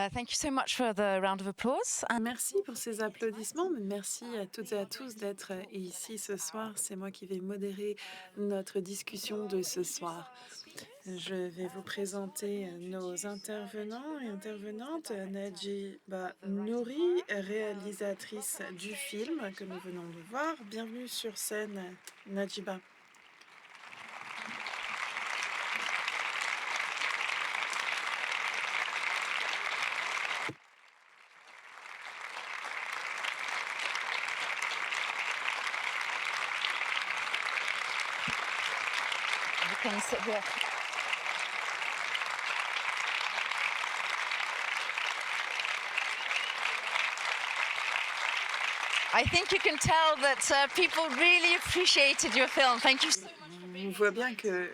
Thank you so much for the round of applause. Merci pour ces applaudissements. Merci à toutes et à tous d'être ici ce soir. C'est moi qui vais modérer notre discussion de ce soir. Je vais vous présenter nos intervenants et intervenantes. Najiba Nouri, réalisatrice du film que nous venons de voir. Bienvenue sur scène, Najiba. You can sit here. I think you can tell that people really appreciated your film. Thank you. On voit bien que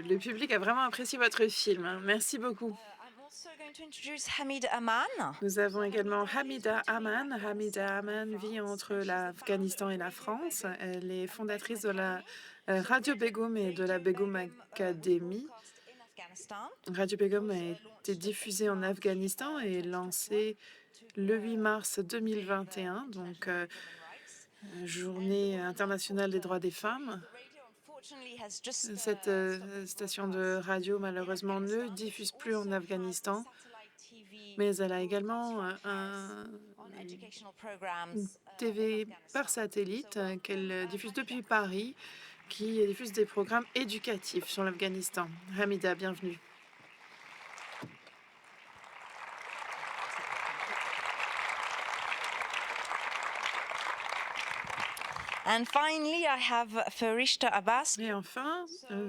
le public a vraiment apprécié votre film. Merci beaucoup. I'm also going to introduce Hamida Aman. Nous avons également Hamida Aman. Hamida Aman vit entre l'Afghanistan et la France. Elle est fondatrice de la Radio Begum et de la Begum Academy. Radio Begum a été diffusée en Afghanistan et lancée le 8 mars 2021, donc Journée internationale des droits des femmes. Cette station de radio, malheureusement, ne diffuse plus en Afghanistan, mais elle a également une TV par satellite qu'elle diffuse depuis Paris, qui diffuse des programmes éducatifs sur l'Afghanistan. Hamida, bienvenue. And finally, I have Ferishta Abbas. Et enfin,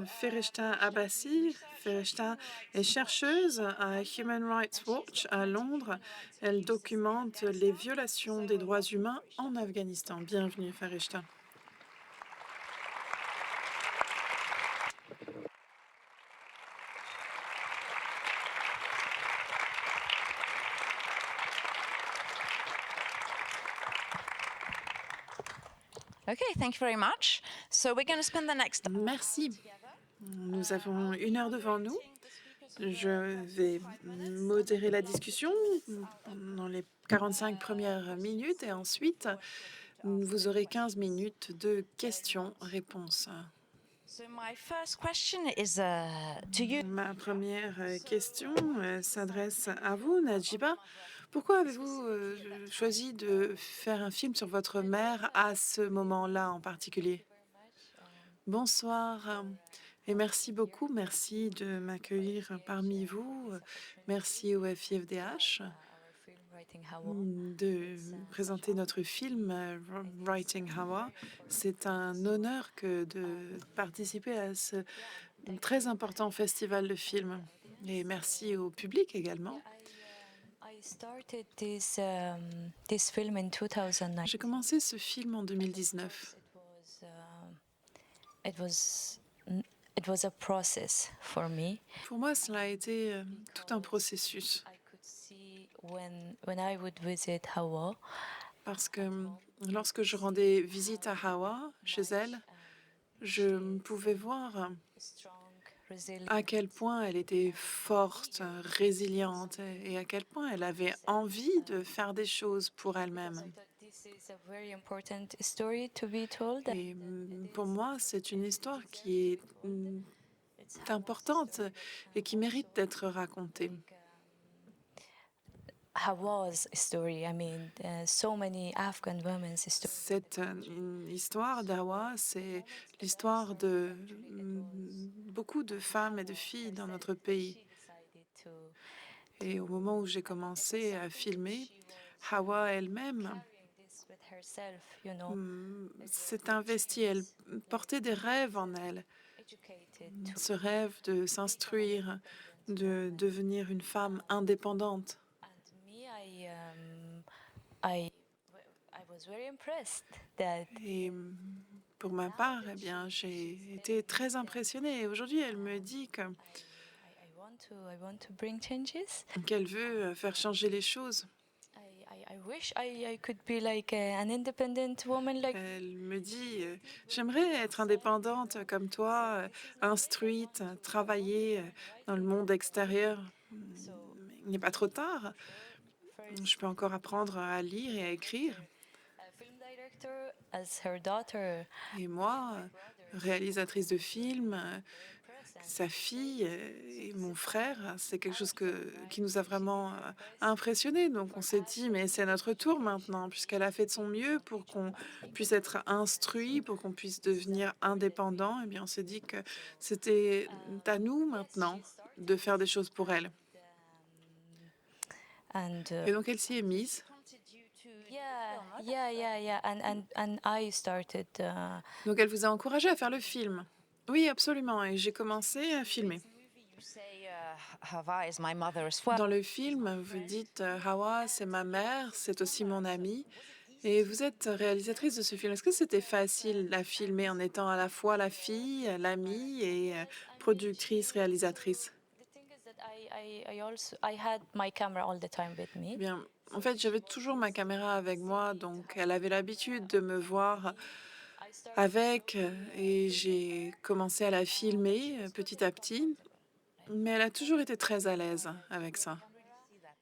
Ferishta Abbasi. Ferishta est chercheuse à Human Rights Watch à Londres. Elle documente les violations des droits humains en Afghanistan. Bienvenue, Ferishta. Okay, thank you very much. So we're going to spend the next. Merci. Nous avons 1 heure devant nous. Je vais modérer la discussion dans les 45 premières minutes et ensuite, vous aurez 15 minutes de questions-réponses. So my first question is to you. Ma première question s'adresse à vous, Najiba. Pourquoi avez-vous choisi de faire un film sur votre mère à ce moment-là en particulier? Bonsoir et merci beaucoup. Merci de m'accueillir parmi vous. Merci au FIFDH de présenter notre film Writing Hawa. C'est un honneur que de participer à ce très important festival de films. Et merci au public également. J'ai commencé ce film en 2019. It was a process for me. Pour moi, cela a été tout un processus. I could see when I would visit Hawa. Parce que lorsque je rendais visite à Hawa, chez elle, je pouvais voir à quel point elle était forte, résiliente et à quel point elle avait envie de faire des choses pour elle-même. Et pour moi, c'est une histoire qui est importante et qui mérite d'être racontée. Hawa's story, I mean, so many Afghan women's stories. Cette histoire d'Hawa, c'est l'histoire de beaucoup de femmes et de filles dans notre pays. Et au moment où j'ai commencé à filmer, Hawa elle-même s'est investie. Elle portait des rêves en elle. Ce rêve de s'instruire, de devenir une femme indépendante. Et pour ma part, eh bien, j'ai été très impressionnée. Et aujourd'hui, elle me dit qu'elle veut faire changer les choses. Elle me dit, j'aimerais être indépendante comme toi, instruite, travailler dans le monde extérieur. il n'est pas trop tard. first Je peux encore apprendre à lire et à écrire. film director as her daughter. Et moi, réalisatrice de films, Impressed and sa fille et mon frère, c'est quelque chose qui nous a vraiment impressionnés. Donc on s'est dit, mais c'est notre tour maintenant, puisqu'elle a fait de son mieux pour qu'on puisse être instruit, pour qu'on puisse devenir indépendant. Eh bien, on s'est dit que c'était à nous maintenant de faire des choses pour elle. and Et donc elle s'y est mise. yeah and I started Donc elle vous a encouragé à faire le film. Oui, absolument. Et j'ai commencé à filmer. You say, Hava is my mother as well. Dans le film, vous dites Hawa, c'est ma mère, c'est aussi mon amie. Et vous êtes réalisatrice de ce film. Est-ce que c'était facile à filmer en étant à la fois la fille, l'amie et productrice, réalisatrice? the thing is that I also I had my camera all the time with me. Eh bien, en fait, j'avais toujours ma caméra avec moi, donc elle avait l'habitude de me voir I started avec et j'ai commencé à la filmer petit à petit. Mais elle a toujours été très à l'aise avec ça.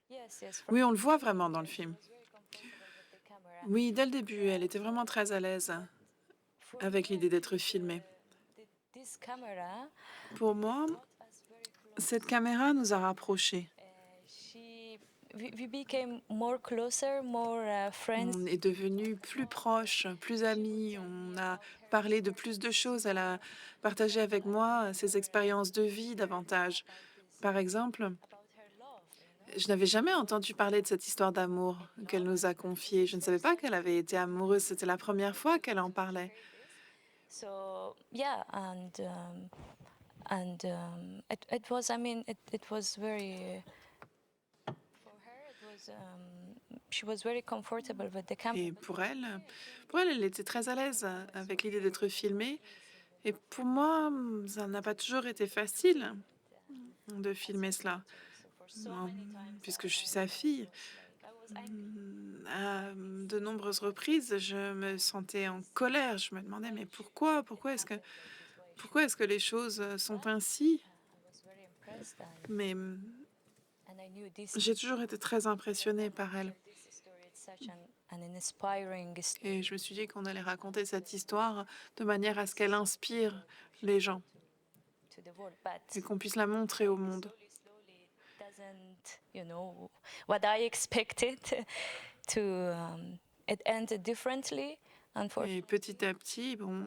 yes Oui, on le voit vraiment dans le film. was very comfortable with the camera. Oui, dès le début, elle était vraiment très à l'aise For avec me, I l'idée d'être think, filmée. this camera Pour moi, brought us very close. cette caméra nous a rapprochés. We became more closer, more friends. On est devenus plus proches, plus amis. On a parlé de plus de choses. Elle a partagé avec moi ses expériences de vie davantage. Par exemple, About her love, je n'avais jamais entendu parler de cette histoire d'amour qu'elle nous a confiée. Je ne savais pas qu'elle avait été amoureuse. C'était la première fois qu'elle en parlait. So yeah, it was. I mean, it was very. For her, it was. She was very comfortable with the camera. Et pour elle, elle était très à l'aise avec l'idée d'être filmée. Et pour moi, ça n'a pas toujours été facile de filmer cela, For so hein, many times, puisque je suis sa fille. I was angry. À de nombreuses reprises, je me sentais en colère. Je me demandais, mais pourquoi est-ce que les choses sont ainsi? I was very impressed, Mais and I knew this. j'ai toujours été très impressionnée par elle. This story is such an inspiring story Et je me suis dit qu'on allait raconter cette histoire de manière à ce qu'elle inspire les gens to the world, but et qu'on puisse la montrer au monde. slowly it doesn't, what I expected to. It ended differently, unfortunately. Et petit à petit, bon,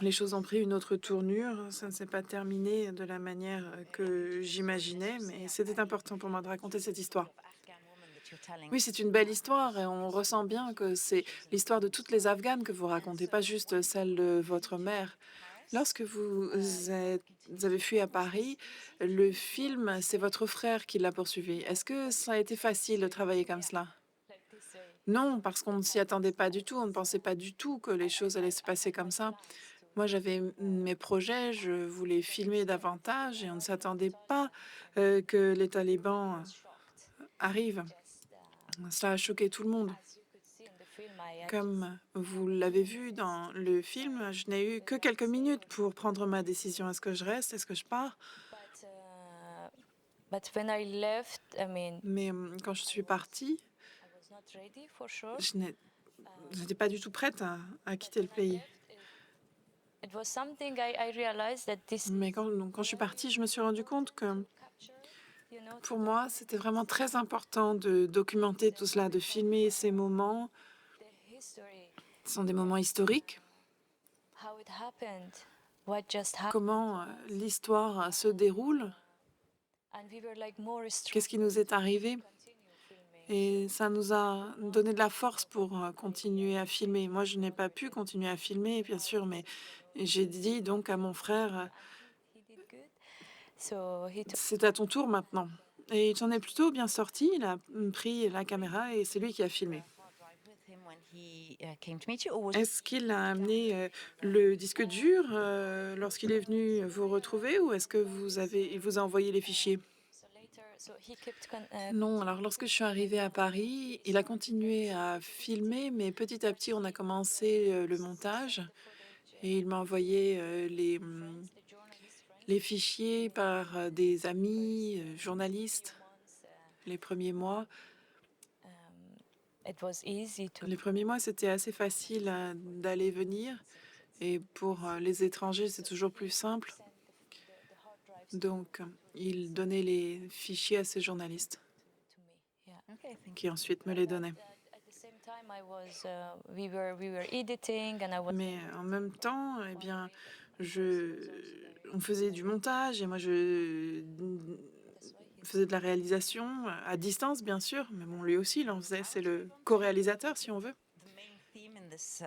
les choses ont pris une autre tournure. Ça ne s'est pas terminé de la manière que j'imaginais, mais c'était important pour moi de raconter cette histoire. Afghan woman that you're telling. Oui, c'est une belle histoire et on ressent bien que c'est l'histoire de toutes les Afghanes que vous racontez, pas juste celle de votre mère. Lorsque vous avez fui à Paris, le film, c'est votre frère qui l'a poursuivi. Est-ce que ça a été facile de travailler comme cela? Like this way. Non, parce qu'on ne s'y attendait pas du tout. On ne pensait pas du tout que les choses allaient se passer comme ça. Moi, j'avais mes projets, je voulais filmer davantage et on ne s'attendait pas que les talibans arrivent. Ça a choqué tout le monde. As you could see in the film, I Comme vous l'avez vu dans le film, je n'ai eu que quelques minutes pour prendre ma décision. Est-ce que je reste? Est-ce que je pars? but when I left, I mean, Mais quand je suis partie, I was not ready for sure. je n'étais pas du tout prête à quitter le pays. It was something I realized that this Mais quand je suis partie, je me suis rendu compte que capture, pour moi, c'était vraiment très important de documenter tout cela, de filmer ces moments. the history, Ce sont des moments historiques. how it happened, what just happened, Comment l'histoire se déroule, and we were like more qu'est-ce qui nous est arrivé. continue filming. Et ça nous a donné de la force pour continuer à filmer. Moi, je n'ai pas pu continuer à filmer, bien sûr, mais j'ai dit donc à mon frère, He did good. So he took c'est à ton tour maintenant. Et il s'en est plutôt bien sorti. Il a pris la caméra et c'est lui qui a filmé. Drive with him when he came to meet you, or was Est-ce qu'il a amené le disque dur lorsqu'il est venu vous retrouver ou est-ce que il vous a envoyé les fichiers? so later, so he kept Non, alors lorsque je suis arrivée à Paris, il a continué à filmer, mais petit à petit, on a commencé le montage et il m'a envoyé the journalist friends les fichiers par des amis, journalistes. months Les premiers mois, It was easy to c'était assez facile d'aller et venir. Et pour les étrangers, c'est toujours plus simple. Donc, il donnait les fichiers à ces journalistes to me. Yeah. Okay, thank qui ensuite me les donnaient. At the same time, I was we were editing and I was Mais en même temps, eh bien, on faisait du montage et moi, je faisais de la réalisation à distance, bien sûr. Mais bon, lui aussi, il en faisait. C'est le co-réalisateur, si on veut. the main theme in this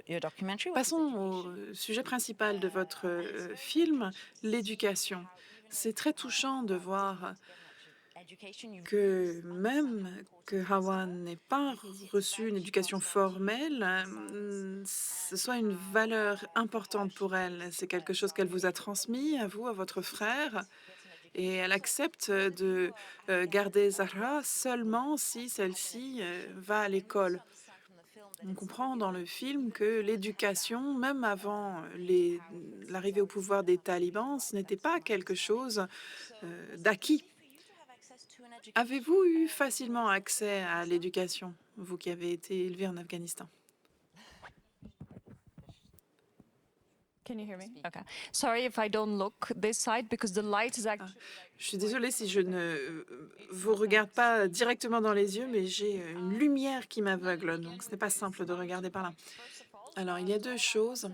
your documentary was Passons au sujet principal de votre film, l'éducation. C'est très touchant de voir education. que même que Hawan n'ait pas reçu une éducation formelle, ce soit une valeur importante pour elle. C'est quelque chose qu'elle vous a transmis, à vous, à votre frère, et elle accepte de garder Zahra seulement si celle-ci va à l'école. On comprend dans le film que l'éducation, même avant l'arrivée au pouvoir des talibans, ce n'était pas quelque chose d'acquis. Avez-vous eu facilement accès à l'éducation, vous qui avez été élevé en Afghanistan? Can you hear me? Okay. Sorry if I don't look this side because the light is actually. Je suis désolée si je ne vous regarde pas directement dans les yeux, mais j'ai une lumière qui m'aveugle, donc ce n'est pas simple de regarder par là. Alors, il y a deux choses.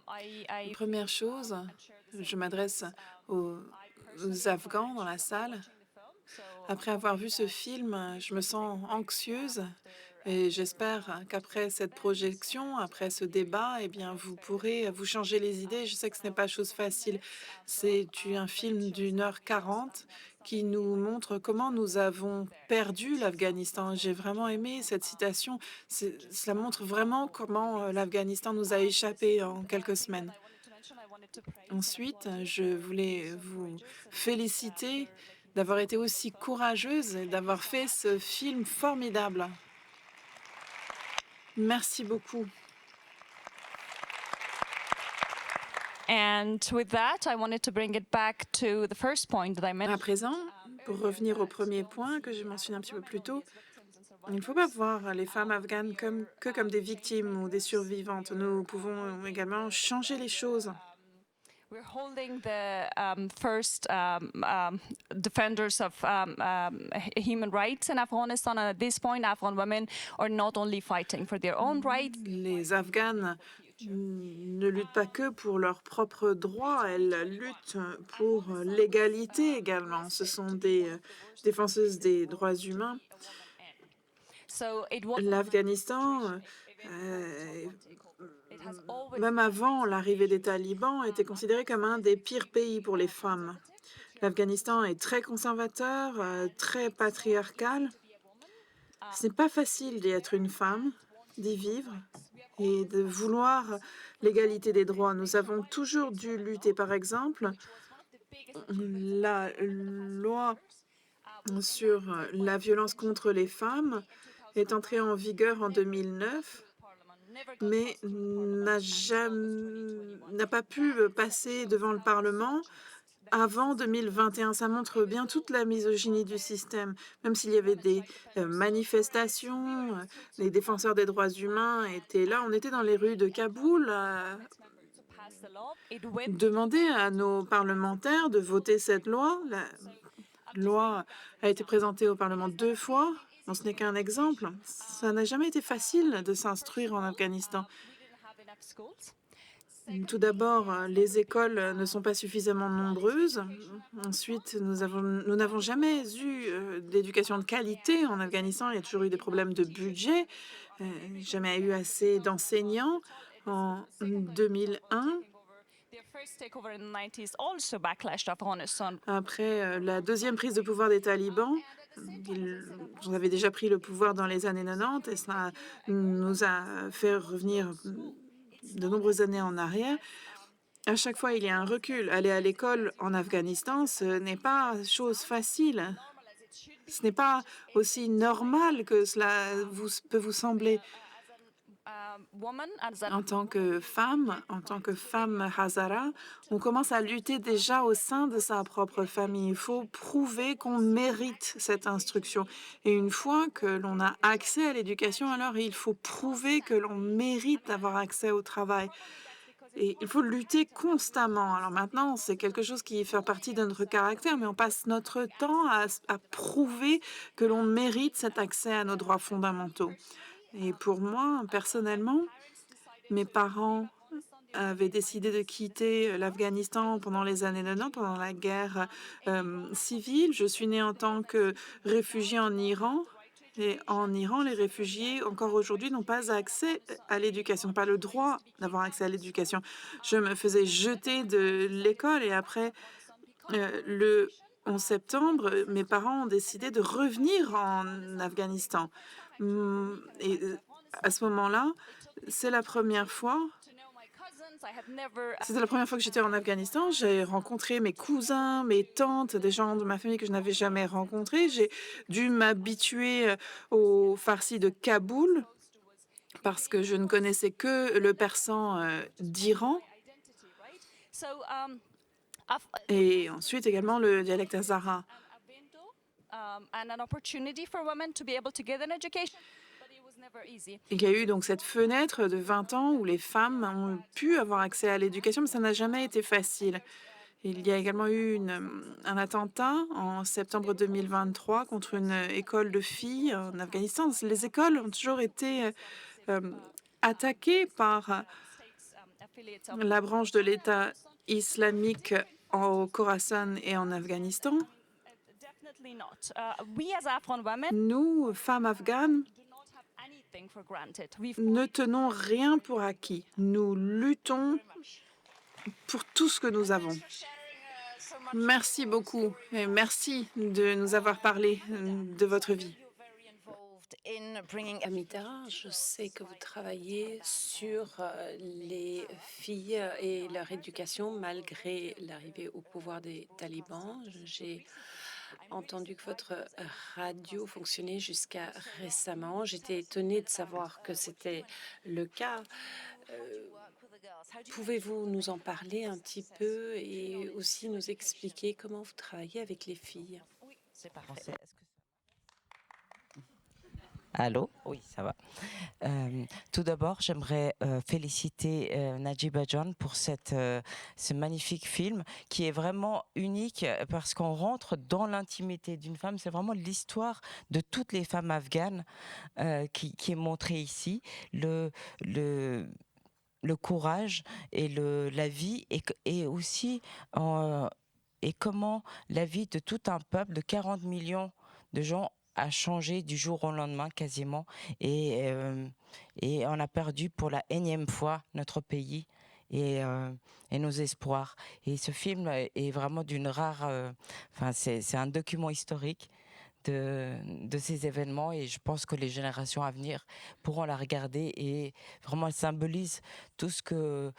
I Première chose, je m'adresse aux Afghans dans la salle. Après avoir vu ce film, je me sens anxieuse et j'espère qu'après cette projection, après ce débat, eh bien, vous pourrez vous changer les idées. Je sais que ce n'est pas chose facile. C'est un film d'1h40 qui nous montre comment nous avons perdu l'Afghanistan. J'ai vraiment aimé cette citation. Cela montre vraiment comment l'Afghanistan nous a échappé en quelques semaines. Ensuite, je voulais vous féliciter d'avoir été aussi courageuse et d'avoir fait ce film formidable. Merci beaucoup. And with that, I wanted to bring it back to the first point that I À mentioned. présent, pour revenir au premier point que j'ai mentionné un petit peu plus tôt, il ne faut pas voir les femmes afghanes comme des victimes ou des survivantes. Nous pouvons également changer les choses. We're holding the first defenders of human rights in Afghanistan, and at this point, Afghan women are not only fighting for their own rights. Les Afghanes ne luttent pas que pour leurs propres droits, elles luttent pour l'égalité également. Ce sont des défenseuses des droits humains. So it was L'Afghanistan, même avant l'arrivée des talibans, était considéré comme un des pires pays pour les femmes. L'Afghanistan est très conservateur, très patriarcal. Ce n'est pas facile d'y être une femme, d'y vivre et de vouloir l'égalité des droits. Nous avons toujours dû lutter. Par exemple, la loi sur la violence contre les femmes est entrée en vigueur en 2009, mais n'a pas pu passer devant le Parlement avant 2021. Ça montre bien toute la misogynie du système. Même s'il y avait des manifestations, les défenseurs des droits humains étaient là. On était dans les rues de Kaboul à demander à nos parlementaires de voter cette loi. La loi a été présentée au Parlement 2 fois. Bon, ce n'est qu'un exemple. Ça n'a jamais été facile de s'instruire en Afghanistan. Tout d'abord, les écoles ne sont pas suffisamment nombreuses. Ensuite, nous n'avons jamais eu d'éducation de qualité en Afghanistan. Il y a toujours eu des problèmes de budget. Jamais eu assez d'enseignants. En 2001, après la deuxième prise de pouvoir des talibans, ils avaient déjà pris le pouvoir dans les années 90 et cela nous a fait revenir de nombreuses années en arrière. À chaque fois, il y a un recul. Aller à l'école en Afghanistan, ce n'est pas chose facile. Ce n'est pas aussi normal que cela peut vous sembler. woman as En tant que femme Hazara, on commence à lutter déjà au sein de sa propre famille. Il faut prouver qu'on mérite cette instruction. Et une fois que l'on a accès à l'éducation, alors il faut prouver que l'on mérite d'avoir accès au travail. Et il faut lutter constamment. Alors maintenant, c'est quelque chose qui fait partie de notre caractère, mais on passe notre temps à prouver que l'on mérite cet accès à nos droits fondamentaux. Et pour moi, personnellement, mes parents avaient décidé de quitter l'Afghanistan pendant les années 90, pendant la guerre civile. Je suis née en tant que réfugiée en Iran. Et en Iran, les réfugiés, encore aujourd'hui, n'ont pas accès à l'éducation, n'ont pas le droit d'avoir accès à l'éducation. Je me faisais jeter de l'école et après le 11 septembre, mes parents ont décidé de revenir en Afghanistan. Et à ce moment-là, c'est la première fois c'était la première fois que j'étais en Afghanistan. J'ai rencontré mes cousins, mes tantes, des gens de ma famille que je n'avais jamais rencontrés. J'ai dû m'habituer au farsi de Kaboul parce que je ne connaissais que le persan d'Iran et ensuite également le dialecte hazara. and an opportunity for women to be able to get an education. But it was never easy. Il y a eu donc cette fenêtre de 20 ans où les femmes ont pu avoir accès à l'éducation, mais ça n'a jamais été facile. Il y a également eu un attentat en septembre 2023 contre une école de filles en Afghanistan. Les écoles ont toujours été attaquées par la branche de l'État islamique au Khorasan et en Afghanistan. Definitely not. We as Afghan women Nous, femmes afghanes, do not have anything for granted. We've ne tenons rien pour acquis. Nous luttons pour tout ce que nous avons. Merci beaucoup et merci de nous avoir parlé de votre vie. Amita, je sais que vous travaillez sur les filles et leur éducation malgré l'arrivée au pouvoir des talibans. J'ai entendu que votre radio fonctionnait jusqu'à récemment. J'étais étonnée de savoir que c'était le cas. Pouvez-vous nous en parler un petit peu et aussi nous expliquer comment vous travaillez avec les filles? C'est parfait. Allô? Oui, ça va. Tout d'abord, j'aimerais féliciter Najiba John pour ce magnifique film qui est vraiment unique parce qu'on rentre dans l'intimité d'une femme. C'est vraiment l'histoire de toutes les femmes afghanes qui est montrée ici. Le courage et la vie et aussi et comment la vie de tout un peuple de 40 millions de gens a changé du jour au lendemain quasiment et on a perdu pour la énième fois notre pays et nos espoirs. Et ce film est vraiment d'une rare... c'est un document historique de ces événements et je pense que les générations à venir pourront la regarder et vraiment elle symbolise tout ce que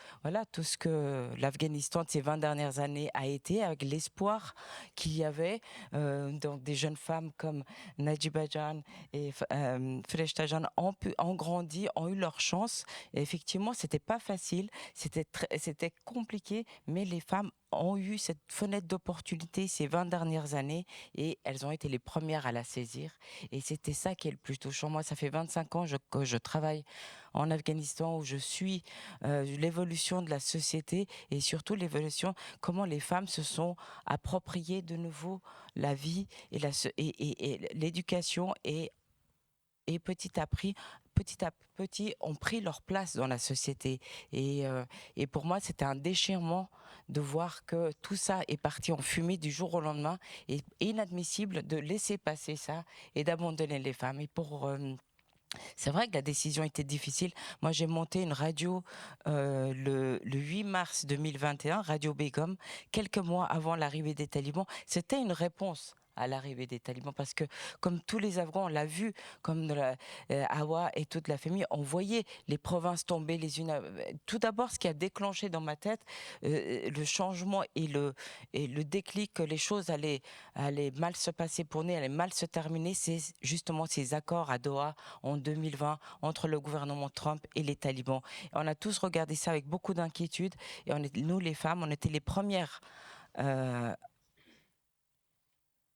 l'Afghanistan de ces 20 dernières années a été, avec l'espoir qu'il y avait. Donc des jeunes femmes comme Najiba Jan et Fereshta Jan ont grandi, ont eu leur chance. Et effectivement, c'était pas facile, c'était compliqué, mais les femmes ont eu cette fenêtre d'opportunité ces 20 dernières années et elles ont été les premières à la saisir. Et c'était ça qui est le plus touchant. Moi, ça fait 25 ans que je travaille en Afghanistan, où je suis l'évolution de la société et surtout l'évolution, comment les femmes se sont appropriées de nouveau la vie et l'éducation et petit à petit ont pris leur place dans la société. Et pour moi, c'était un déchirement de voir que tout ça est parti en fumée du jour au lendemain et inadmissible de laisser passer ça et d'abandonner les femmes. Et c'est vrai que la décision était difficile. Moi, j'ai monté une radio le 8 mars 2021, Radio Begum, quelques mois avant l'arrivée des talibans. C'était une réponse à l'arrivée des talibans, parce que comme tous les Afghans, on l'a vu, comme Awa et toute la famille, on voyait les provinces tomber les unes. Tout d'abord, ce qui a déclenché dans ma tête le changement et le déclic que les choses allaient mal se passer pour nous, allaient mal se terminer, c'est justement ces accords à Doha en 2020 entre le gouvernement Trump et les talibans. Et on a tous regardé ça avec beaucoup d'inquiétude, et nous, les femmes, on était les premières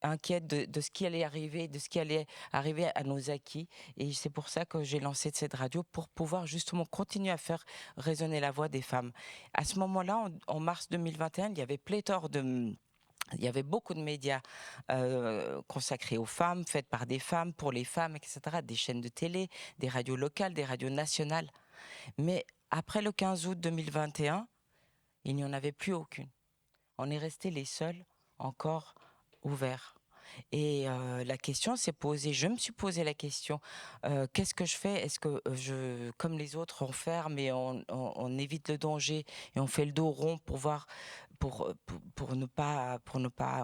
inquiète de ce qui allait arriver, de ce qui allait arriver à nos acquis. Et c'est pour ça que j'ai lancé cette radio, pour pouvoir justement continuer à faire résonner la voix des femmes. À ce moment-là, en mars 2021, il y avait pléthore de... Il y avait beaucoup de médias consacrés aux femmes, faits par des femmes, pour les femmes, etc. Des chaînes de télé, des radios locales, des radios nationales. Mais après le 15 août 2021, il n'y en avait plus aucune. On est restés les seuls encore ouverts. Et la question s'est posée, je me suis posé la question, qu'est-ce que je fais? Est-ce que comme les autres, on ferme et on évite le danger et on fait le dos rond pour voir, pour ne pas,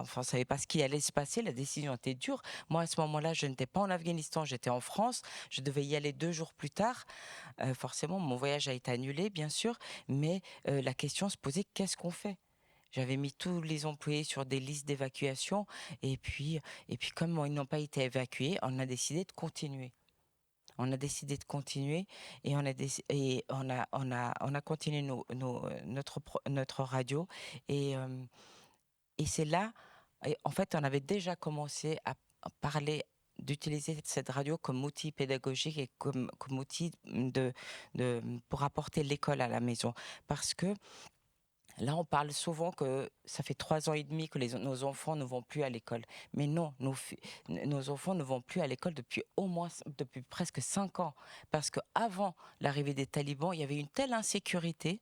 enfin, on savait pas ce qui allait se passer. La décision était dure. Moi, à ce moment-là, je n'étais pas en Afghanistan, j'étais en France. Je devais y aller 2 jours plus tard. Forcément, mon voyage a été annulé, bien sûr, mais la question se posait, qu'est-ce qu'on fait? J'avais mis tous les employés sur des listes d'évacuation, et puis comme ils n'ont pas été évacués, on a décidé de continuer. On a décidé de continuer, et on a continué notre radio, et c'est là, et en fait, on avait déjà commencé à parler d'utiliser cette radio comme outil pédagogique et comme outil pour apporter l'école à la maison, parce que là, on parle souvent que ça fait 3 ans et demi que nos enfants ne vont plus à l'école. Mais non, nos enfants ne vont plus à l'école depuis presque 5 ans. Parce qu'avant l'arrivée des talibans, il y avait une telle insécurité.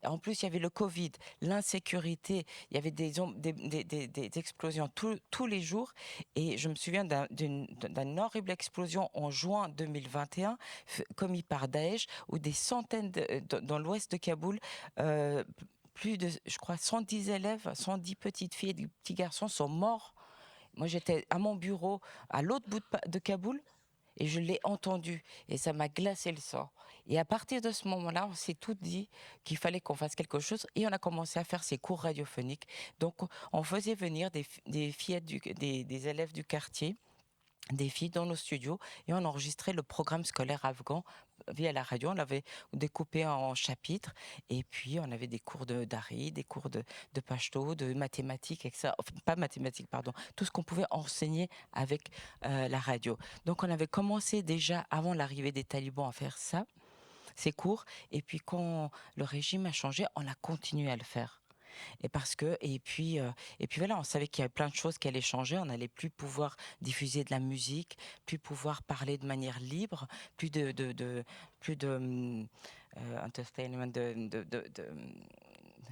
En plus, il y avait le Covid, l'insécurité, il y avait des explosions tous les jours. Et je me souviens d'une horrible explosion en juin 2021, commise par Daesh, où des centaines, dans l'ouest de Kaboul, plus de, je crois, 110 élèves, 110 petites filles et des petits garçons sont morts. Moi, j'étais à mon bureau, à l'autre bout de Kaboul, et je l'ai entendu, et ça m'a glacé le sang. Et à partir de ce moment-là, on s'est tout dit qu'il fallait qu'on fasse quelque chose, et on a commencé à faire ces cours radiophoniques. Donc, on faisait venir des fillettes, des élèves du quartier, des filles dans nos studios, et on enregistrait le programme scolaire afghan via la radio. On l'avait découpé en chapitres, et puis on avait des cours d'Ari, des cours de pashto, de mathématiques, etc. Enfin, pas mathématiques, pardon, tout ce qu'on pouvait enseigner avec la radio. Donc on avait commencé déjà avant l'arrivée des talibans à faire ça, ces cours, et puis quand le régime a changé, on a continué à le faire. Et puis voilà, on savait qu'il y avait plein de choses qui allaient changer. On n'allait plus pouvoir diffuser de la musique, plus pouvoir parler de manière libre, plus de entertainment,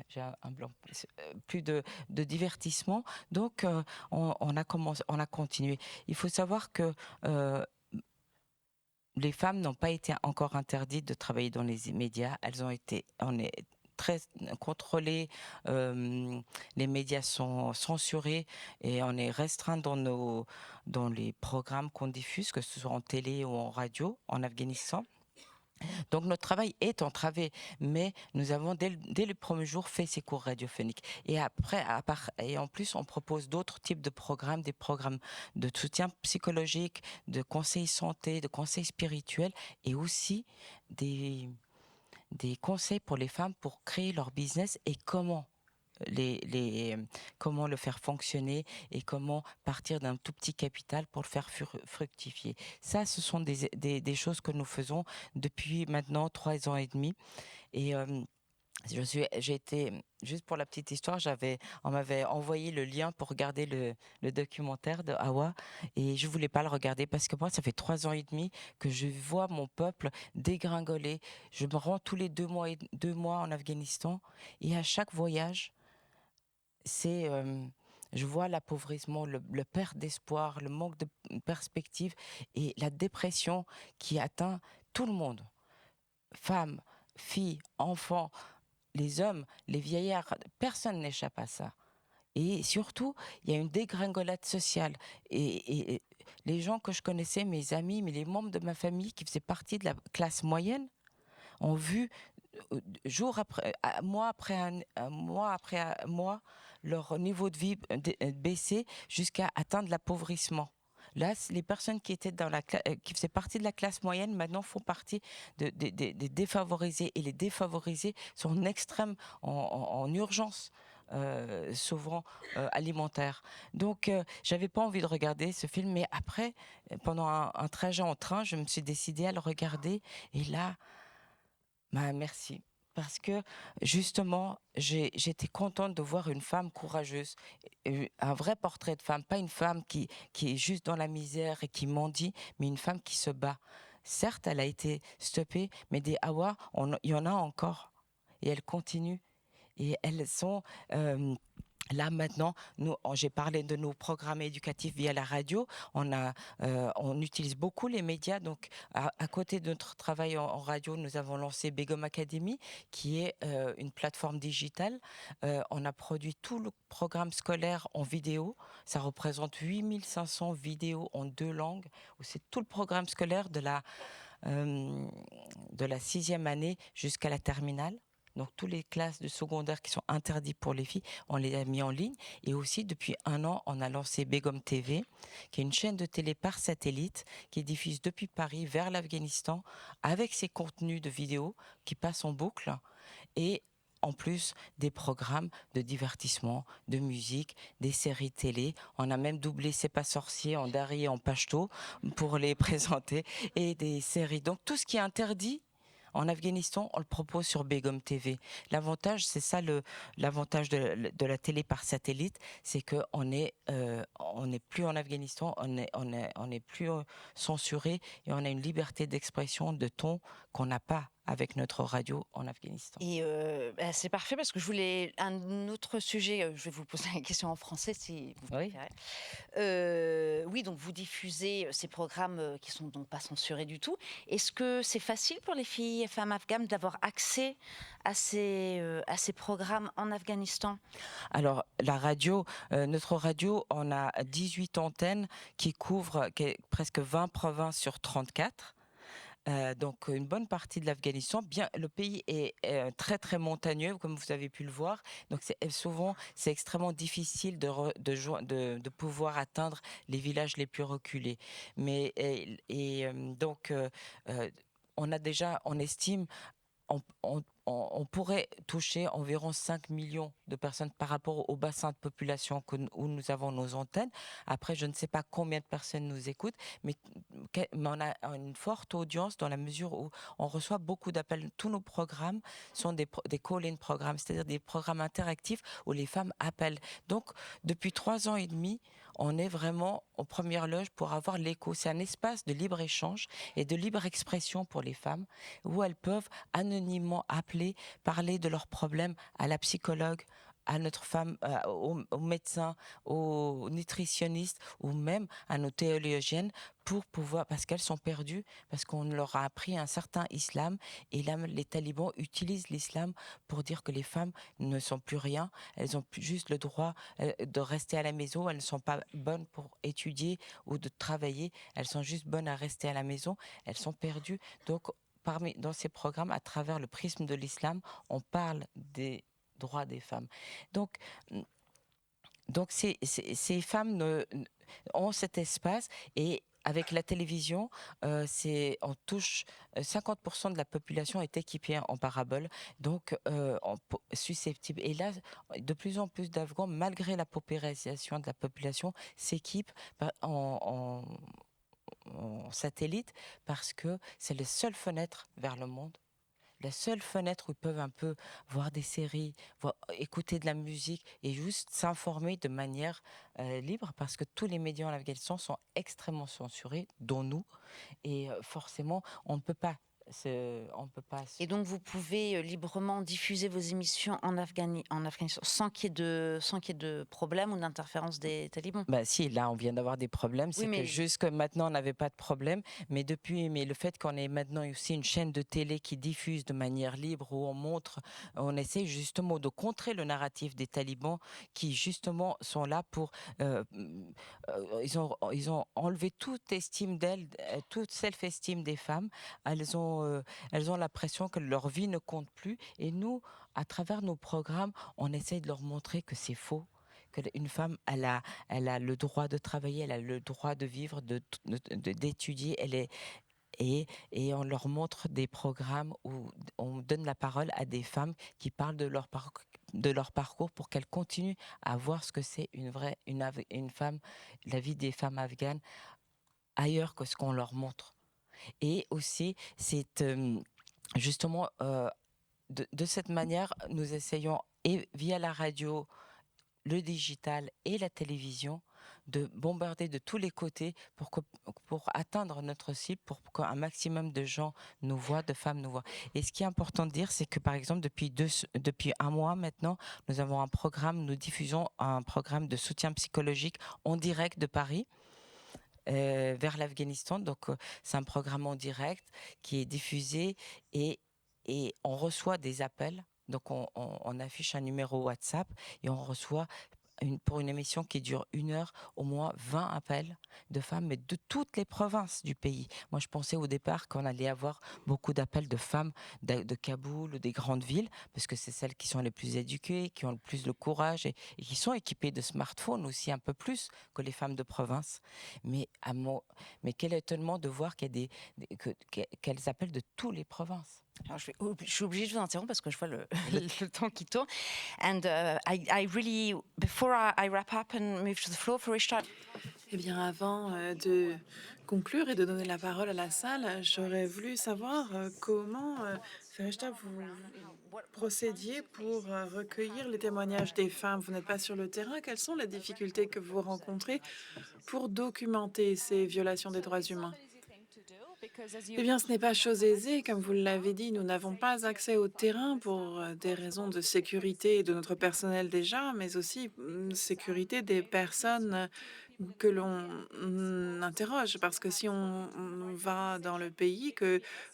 j'ai un blanc, plus de divertissement. Donc on a continué. Il faut savoir que les femmes n'ont pas été encore interdites de travailler dans les médias. On est très contrôlé, les médias sont censurés, et on est restreint dans les programmes qu'on diffuse, que ce soit en télé ou en radio, en Afghanistan. Donc notre travail est entravé, mais nous avons dès le premier jour fait ces cours radiophoniques. Et après, et en plus, on propose d'autres types de programmes, des programmes de soutien psychologique, de conseils santé, de conseils spirituels, et aussi des conseils pour les femmes pour créer leur business, et comment comment le faire fonctionner, et comment partir d'un tout petit capital pour le faire fructifier. Ça, ce sont des choses que nous faisons depuis maintenant 3 ans et demi. Et j'ai été, juste pour la petite histoire, on m'avait envoyé le lien pour regarder le documentaire de Awa, et je voulais pas le regarder parce que moi, ça fait 3 ans et demi que je vois mon peuple dégringoler. Je me rends tous les 2 mois en Afghanistan, et à chaque voyage, je vois l'appauvrissement, le perte d'espoir, le manque de perspective, et la dépression qui atteint tout le monde. Femmes, filles, enfants, les hommes, les vieillards, personne n'échappe à ça. Et surtout, il y a une dégringolade sociale. Et les gens que je connaissais, mes amis, mais les membres de ma famille qui faisaient partie de la classe moyenne, ont vu jour après, mois après mois, leur niveau de vie baisser jusqu'à atteindre l'appauvrissement. Là, les personnes qui étaient qui faisaient partie de la classe moyenne, maintenant font partie des défavorisés. Et les défavorisés sont en extrême, en urgence. Souvent alimentaire. Donc, j'avais pas envie de regarder ce film, mais après, pendant un trajet en train, je me suis décidée à le regarder. Et là, bah, merci. Parce que justement, j'étais contente de voir une femme courageuse, un vrai portrait de femme, pas une femme qui est juste dans la misère et qui mendie, mais une femme qui se bat. Certes, elle a été stoppée, mais des Hawa, il y en a encore. Et elles continuent. Et elles sont là maintenant. J'ai parlé de nos programmes éducatifs via la radio. On utilise beaucoup les médias. Donc, à côté de notre travail en radio, nous avons lancé Begum Academy, qui est une plateforme digitale. On a produit tout le programme scolaire en vidéo. Ça représente 8500 vidéos en 2 langues. C'est tout le programme scolaire de la 6e année jusqu'à la terminale. Donc, toutes les classes de secondaire qui sont interdites pour les filles, on les a mis en ligne. Et aussi, depuis 1 an, on a lancé Begum TV, qui est une chaîne de télé par satellite qui diffuse depuis Paris vers l'Afghanistan avec ses contenus de vidéos qui passent en boucle. Et en plus des programmes de divertissement, de musique, des séries télé. On a même doublé C'est pas sorcier en dari et en pachto pour les présenter. Et des séries. Donc, tout ce qui est interdit en Afghanistan, on le propose sur Begum TV. L'avantage, c'est ça, l'avantage de la télé par satellite, c'est que on n'est plus en Afghanistan, on est plus censuré et on a une liberté d'expression, de ton qu'on n'a pas avec notre radio en Afghanistan. Et c'est parfait parce que je voulais un autre sujet. Je vais vous poser une question en français si vous Oui. préférez. Oui, donc vous diffusez ces programmes qui sont donc pas censurés du tout. Est-ce que c'est facile pour les filles et femmes afghanes d'avoir accès à ces programmes en Afghanistan? Alors, la radio, notre radio, on a 18 antennes qui couvrent presque 20 provinces sur 34. Donc une bonne partie de l'Afghanistan. Bien, le pays est très très montagneux, comme vous avez pu le voir. Donc souvent c'est extrêmement difficile de pouvoir atteindre les villages les plus reculés. Mais donc on estime on pourrait toucher environ 5 millions de personnes par rapport au bassin de population où nous avons nos antennes. Après, je ne sais pas combien de personnes nous écoutent, mais on a une forte audience dans la mesure où on reçoit beaucoup d'appels. Tous nos programmes sont des call-in programmes, c'est-à-dire des programmes interactifs où les femmes appellent. Donc, depuis 3 ans et demi, on est vraiment aux premières loges pour avoir l'écho. C'est un espace de libre-échange et de libre expression pour les femmes où elles peuvent anonymement appeler, parler de leurs problèmes à la psychologue, à notre femme, aux médecins, aux nutritionnistes ou même à nos théologiennes pour pouvoir, parce qu'elles sont perdues, parce qu'on leur a appris un certain islam et là les talibans utilisent l'islam pour dire que les femmes ne sont plus rien, elles ont juste le droit de rester à la maison, elles ne sont pas bonnes pour étudier ou de travailler, elles sont juste bonnes à rester à la maison, elles sont perdues. Donc dans ces programmes, à travers le prisme de l'islam, on parle des droits des femmes. Donc ces femmes ont cet espace et avec la télévision, on touche 50% de la population est équipée en parabole, donc susceptible. Et là, de plus en plus d'Afghans, malgré la paupérisation de la population, s'équipent en satellite parce que c'est la seule fenêtre vers le monde. La seule fenêtre où ils peuvent un peu voir des séries, écouter de la musique et juste s'informer de manière libre parce que tous les médias en Afghanistan sont extrêmement censurés, dont nous. Et forcément, on ne peut pas on peut pas. Et donc, vous pouvez librement diffuser vos émissions en Afghanistan sans qu'il y ait de problème ou d'interférence des talibans. Bah si, là on vient d'avoir des problèmes, Oui, c'est que mais jusque maintenant on n'avait pas de problème, mais le fait qu'on ait maintenant aussi une chaîne de télé qui diffuse de manière libre où on essaie justement de contrer le narratif des talibans qui justement sont là pour, ils ont enlevé toute estime d'elles, toute self-estime des femmes. Elles ont l'impression que leur vie ne compte plus, et nous, à travers nos programmes, on essaie de leur montrer que c'est faux, qu'une femme, elle a le droit de travailler, elle a le droit de vivre, d'étudier, et on leur montre des programmes où on donne la parole à des femmes qui parlent de leur parcours pour qu'elles continuent à voir ce que c'est une femme, la vie des femmes afghanes ailleurs que ce qu'on leur montre. Et aussi, c'est justement de cette manière, nous essayons, et via la radio, le digital et la télévision, de bombarder de tous les côtés pour atteindre notre cible, pour qu'un maximum de gens nous voient, de femmes nous voient. Et ce qui est important de dire, c'est que par exemple, depuis un mois maintenant, nous diffusons un programme de soutien psychologique en direct de Paris. Vers l'Afghanistan. Donc, c'est un programme en direct qui est diffusé, et on reçoit des appels. Donc, on affiche un numéro WhatsApp et on reçoit pour une émission qui dure 1 heure, au moins 20 appels de femmes, mais de toutes les provinces du pays. Moi, je pensais au départ qu'on allait avoir beaucoup d'appels de femmes de Kaboul ou des grandes villes, parce que c'est celles qui sont les plus éduquées, qui ont le plus de courage et qui sont équipées de smartphones aussi un peu plus que les femmes de province. Mais quel étonnement de voir qu'elles appellent de toutes les provinces. Alors, je suis obligée de vous interrompre parce que je vois le temps qui tourne. And I really, before I wrap up and move to the floor, Farishta. Eh bien, avant de conclure et de donner la parole à la salle, j'aurais voulu savoir comment, Farishta, vous procédiez pour recueillir les témoignages des femmes. Vous n'êtes pas sur le terrain. Quelles sont les difficultés que vous rencontrez pour documenter ces violations des droits humains? Eh bien, ce n'est pas chose aisée. Comme vous l'avez dit, nous n'avons pas accès au terrain pour des raisons de sécurité de notre personnel déjà, mais aussi sécurité des personnes que l'on interroge. Parce que si on va dans le pays,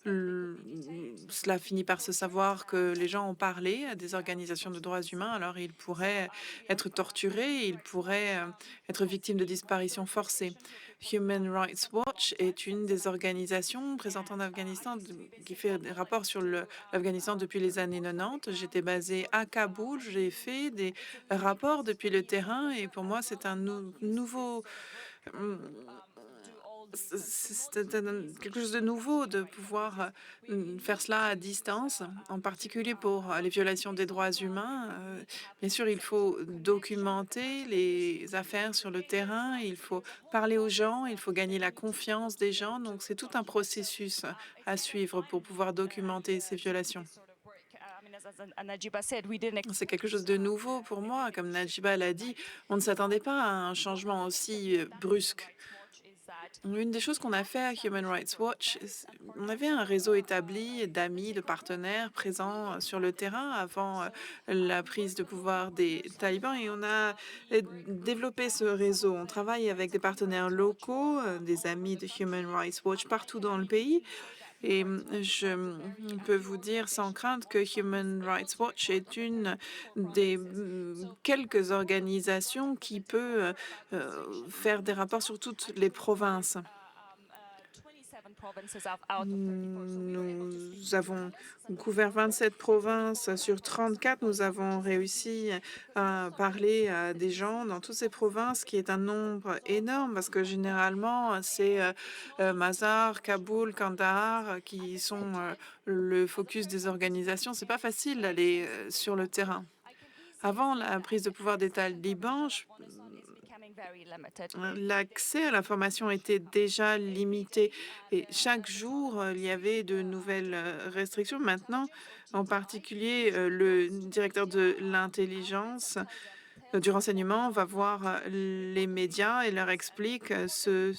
cela finit par se savoir que les gens ont parlé à des organisations de droits humains, alors ils pourraient être torturés, ils pourraient être victimes de disparitions forcées. Human Rights Watch est une des organisations présentes en Afghanistan qui fait des rapports sur l'Afghanistan depuis les années 90. J'étais basée à Kaboul, j'ai fait des rapports depuis le terrain, et pour moi c'est un nouveau quelque chose de nouveau de pouvoir faire cela à distance, en particulier pour les violations des droits humains. Bien sûr, il faut documenter les affaires sur le terrain, il faut parler aux gens, il faut gagner la confiance des gens. Donc, c'est tout un processus à suivre pour pouvoir documenter ces violations. C'est quelque chose de nouveau pour moi. Comme Najiba l'a dit, on ne s'attendait pas à un changement aussi brusque. Une des choses qu'on a fait à Human Rights Watch, on avait un réseau établi d'amis, de partenaires présents sur le terrain avant la prise de pouvoir des talibans, et on a développé ce réseau. On travaille avec des partenaires locaux, des amis de Human Rights Watch partout dans le pays. Et je peux vous dire sans crainte que Human Rights Watch est une des quelques organisations qui peut faire des rapports sur toutes les provinces. Nous avons couvert 27 provinces sur 34. Nous avons réussi à parler à des gens dans toutes ces provinces, qui est un nombre énorme parce que généralement, c'est Mazar, Kaboul, Kandahar qui sont le focus des organisations. C'est pas facile d'aller sur le terrain. Avant la prise de pouvoir des talibans, l'accès à l'information était déjà limité et chaque jour, il y avait de nouvelles restrictions. Maintenant, en particulier, le directeur de l'intelligence, du renseignement, va voir les médias et leur explique ce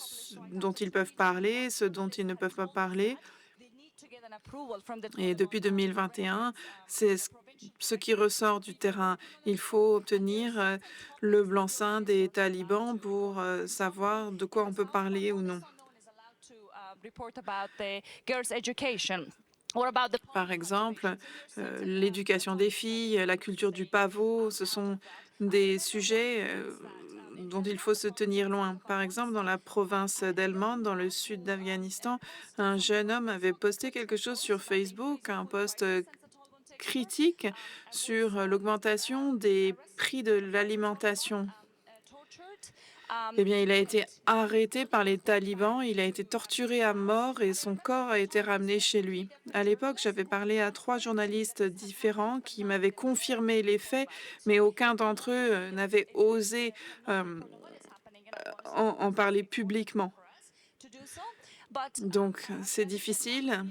dont ils peuvent parler, ce dont ils ne peuvent pas parler. Et depuis 2021, c'est ce qui ressort du terrain. Il faut obtenir le blanc-seing des talibans pour savoir de quoi on peut parler ou non. Par exemple, l'éducation des filles, la culture du pavot, ce sont des sujets dont il faut se tenir loin. Par exemple, dans la province d'Helmand, dans le sud d'Afghanistan, un jeune homme avait posté quelque chose sur Facebook, un post critique sur l'augmentation des prix de l'alimentation. Eh bien, il a été arrêté par les talibans, il a été torturé à mort et son corps a été ramené chez lui. À l'époque, j'avais parlé à 3 journalistes différents qui m'avaient confirmé les faits, mais aucun d'entre eux n'avait osé en parler publiquement. Donc, c'est difficile.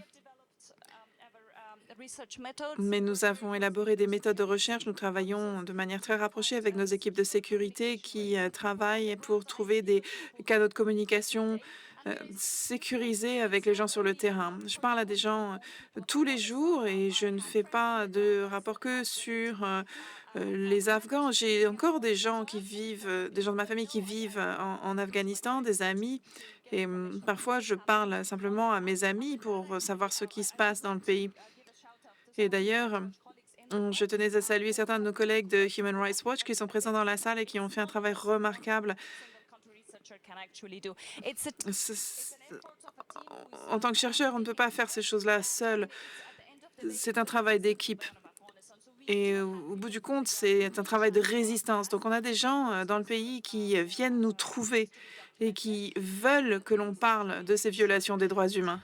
Mais nous avons élaboré des méthodes de recherche. Nous travaillons de manière très rapprochée avec nos équipes de sécurité qui travaillent pour trouver des canaux de communication sécurisés avec les gens sur le terrain. Je parle à des gens tous les jours et je ne fais pas de rapport que sur les Afghans. J'ai encore des gens qui vivent, des gens de ma famille qui vivent en Afghanistan, des amis. Et parfois, je parle simplement à mes amis pour savoir ce qui se passe dans le pays. Et d'ailleurs, je tenais à saluer certains de nos collègues de Human Rights Watch qui sont présents dans la salle et qui ont fait un travail remarquable. En tant que chercheur, on ne peut pas faire ces choses-là seul. C'est un travail d'équipe. Et au bout du compte, c'est un travail de résistance. Donc, on a des gens dans le pays qui viennent nous trouver et qui veulent que l'on parle de ces violations des droits humains.